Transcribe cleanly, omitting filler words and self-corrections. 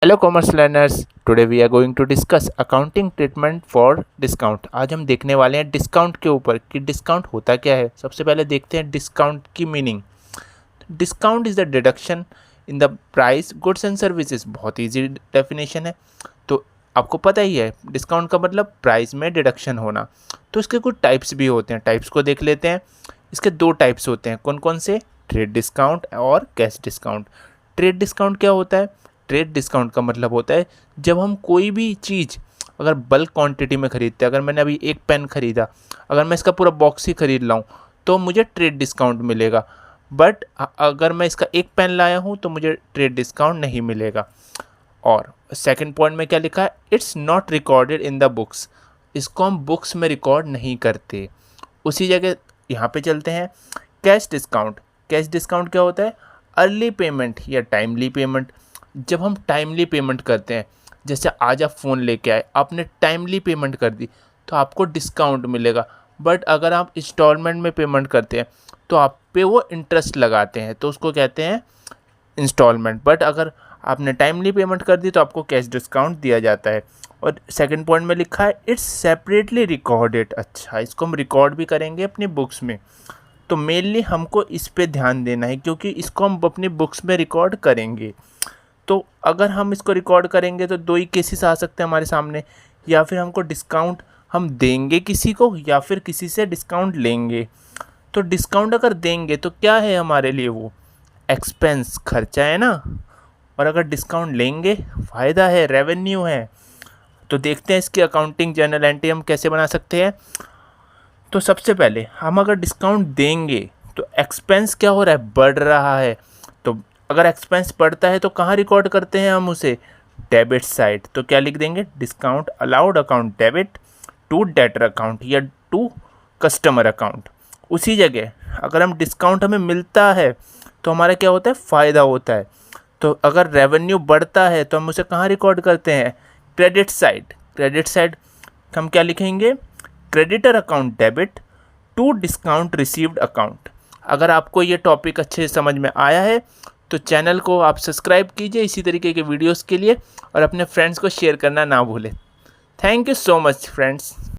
Hello commerce learners, today we are going to discuss accounting treatment for discount. आज हम देखने वाले हैं डिस्काउंट के ऊपर कि डिस्काउंट होता क्या है। सबसे पहले देखते हैं डिस्काउंट की meaning. Discount is the deduction in the price goods and services. बहुत इजी डेफिनेशन है, तो आपको पता ही है डिस्काउंट का मतलब प्राइस में डिडक्शन होना। तो इसके कुछ टाइप्स भी होते हैं, टाइप्स को देख लेते हैं। इसके दो टाइप्स होते हैं, कौन कौन से? ट्रेड डिस्काउंट और कैश डिस्काउंट। ट्रेड डिस्काउंट क्या होता है? ट्रेड डिस्काउंट का मतलब होता है जब हम कोई भी चीज़ अगर बल्क क्वांटिटी में खरीदते हैं, अगर मैंने अभी एक पेन खरीदा, अगर मैं इसका पूरा बॉक्स ही खरीद लाऊं तो मुझे ट्रेड डिस्काउंट मिलेगा। बट अगर मैं इसका एक पेन लाया हूं तो मुझे ट्रेड डिस्काउंट नहीं मिलेगा। और सेकंड पॉइंट में क्या लिखा है? It's not recorded in the books. इसको हम बुक्स में रिकॉर्ड नहीं करते। उसी जगह यहाँ पे चलते हैं कैश डिस्काउंट। कैश डिस्काउंट क्या होता है? अर्ली पेमेंट या टाइमली पेमेंट। जब हम टाइमली पेमेंट करते हैं, जैसे आज आप फ़ोन लेके आए, आपने टाइमली पेमेंट कर दी तो आपको डिस्काउंट मिलेगा। बट अगर आप इंस्टॉलमेंट में पेमेंट करते हैं तो आप पे वो इंटरेस्ट लगाते हैं, तो उसको कहते हैं इंस्टॉलमेंट। बट अगर आपने टाइमली पेमेंट कर दी तो आपको कैश डिस्काउंट दिया जाता है। और सेकंड पॉइंट में लिखा है इट्स सेपरेटली रिकॉर्डेड। अच्छा, इसको हम रिकॉर्ड भी करेंगे अपनी बुक्स में, तो मेनली हमको इस पे ध्यान देना है क्योंकि इसको हम अपनी बुक्स में रिकॉर्ड करेंगे। तो अगर हम इसको रिकॉर्ड करेंगे तो दो ही केसेस आ सकते हैं हमारे सामने, या फिर हमको डिस्काउंट हम देंगे किसी को या फिर किसी से डिस्काउंट लेंगे। तो डिस्काउंट अगर देंगे तो क्या है हमारे लिए? वो एक्सपेंस, खर्चा है ना। और अगर डिस्काउंट लेंगे, फ़ायदा है, रेवेन्यू है। तो देखते हैं इसकी अकाउंटिंग जर्नल एंट्री हम कैसे बना सकते हैं। तो सबसे पहले हम अगर डिस्काउंट देंगे तो एक्सपेंस क्या हो रहा है? बढ़ रहा है। तो अगर एक्सपेंस बढ़ता है तो कहाँ रिकॉर्ड करते हैं हम उसे? Debit side. तो क्या लिख देंगे? Discount allowed account debit to debtor account या टू कस्टमर अकाउंट। उसी जगह अगर हम डिस्काउंट हमें मिलता है तो हमारा क्या होता है? फ़ायदा होता है। तो अगर रेवेन्यू बढ़ता है तो हम उसे कहाँ रिकॉर्ड करते हैं? Credit side. क्रेडिट साइड हम क्या लिखेंगे? Creditor account debit to discount received account. अगर आपको ये टॉपिक अच्छे से समझ में आया है तो चैनल को आप सब्सक्राइब कीजिए इसी तरीके के वीडियोस के लिए, और अपने फ्रेंड्स को शेयर करना ना भूलें। Thank you so much friends.